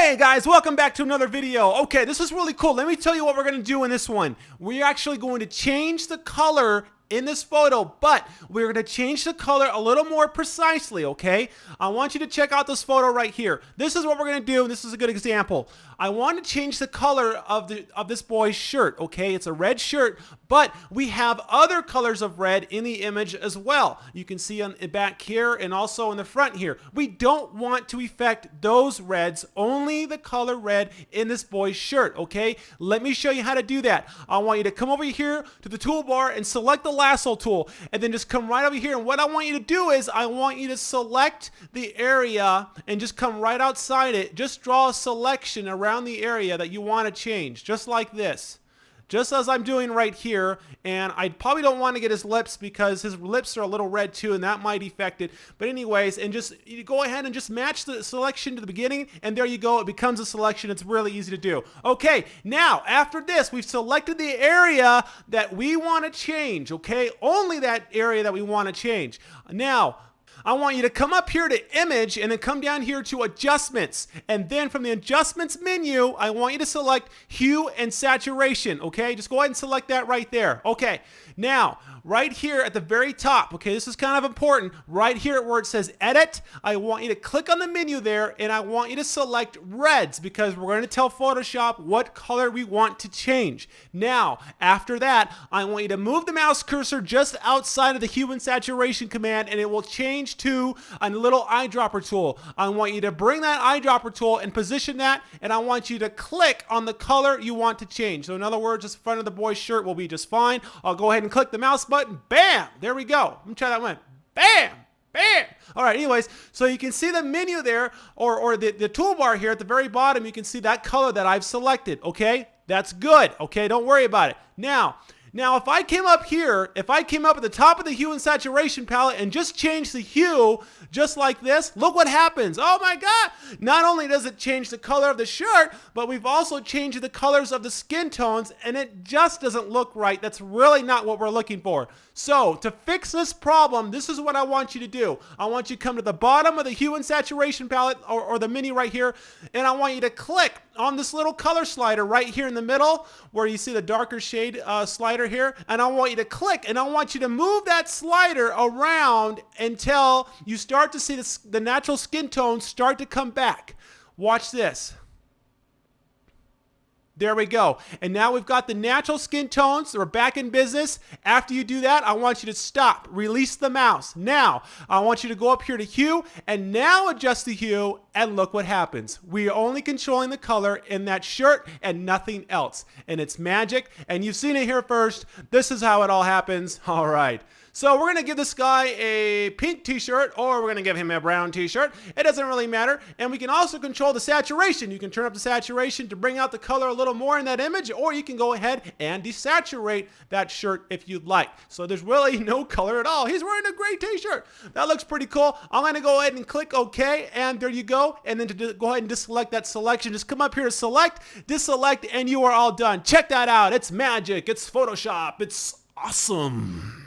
Hey guys, welcome back to another video. Okay, this is really cool. Let me tell you what we're going to do in this one. We're actually going to change the color in this photo, but we're going to change the color a little more precisely, okay? I want you to check out this photo right here. This is what we're going to do, and this is a good example. I want to change the color of this boy's shirt, okay? It's a red shirt, but we have other colors of red in the image as well. You can see on the back here and also in the front here. We don't want to affect those reds, only the color red in this boy's shirt, okay? Let me show you how to do that. I want you to come over here to the toolbar and select the lasso tool, and then just come right over here, and what I want you to do is I want you to select the area and just come right outside it. Just draw a selection around the area that you want to change, just like this. Just as I'm doing right here, and I probably don't want to get his lips because his lips are a little red too, and that might affect it. But anyways, and just you go ahead and just match the selection to the beginning, and there you go. It becomes a selection. It's really easy to do. Okay, now after this, we've selected the area that we want to change, okay? Only that area that we want to change. Now, I want you to come up here to image and then come down here to adjustments, and then from the adjustments menu I want you to select hue and saturation. Okay, just go ahead and select that right there. Okay, now right here at the very top, okay, this is kind of important, right here where it says edit, I want you to click on the menu there, and I want you to select reds because we're going to tell Photoshop what color we want to change. Now after that, I want you to move the mouse cursor just outside of the hue and saturation command, and it will change to a little eyedropper tool. I want you to bring that eyedropper tool and position that, and I want you to click on the color you want to change. So in other words, the front of the boy's shirt will be just fine. I'll go ahead and click the mouse button. Bam! There we go. Let me try that one. Bam! Bam! All right, anyways, so you can see the menu there, or the toolbar here at the very bottom. You can see that color that I've selected, okay? That's good, okay? Don't worry about it. Now, if I came up here, if I came up at the top of the hue and saturation palette and just changed the hue just like this, look what happens. Oh my God. Not only does it change the color of the shirt, but we've also changed the colors of the skin tones, and it just doesn't look right. That's really not what we're looking for. So to fix this problem, this is what I want you to do. I want you to come to the bottom of the hue and saturation palette or the menu right here, and I want you to click on this little color slider right here in the middle where you see the darker shade slider here, and I want you to click, and I want you to move that slider around until you start to see the natural skin tones start to come back. Watch this. There we go. And now we've got the natural skin tones. We're back in business. After you do that, I want you to stop. Release the mouse. Now, I want you to go up here to hue and now adjust the hue, and look what happens. We are only controlling the color in that shirt and nothing else. And it's magic. And you've seen it here first. This is how it all happens. All right. So we're going to give this guy a pink t-shirt, or we're going to give him a brown t-shirt. It doesn't really matter. And we can also control the saturation. You can turn up the saturation to bring out the color a little more in that image, or you can go ahead and desaturate that shirt if you'd like. So there's really no color at all. He's wearing a gray t-shirt. That looks pretty cool. I'm going to go ahead and click OK, and there you go. And then to go ahead and deselect that selection, just come up here to select, deselect, and you are all done. Check that out. It's magic. It's Photoshop. It's awesome.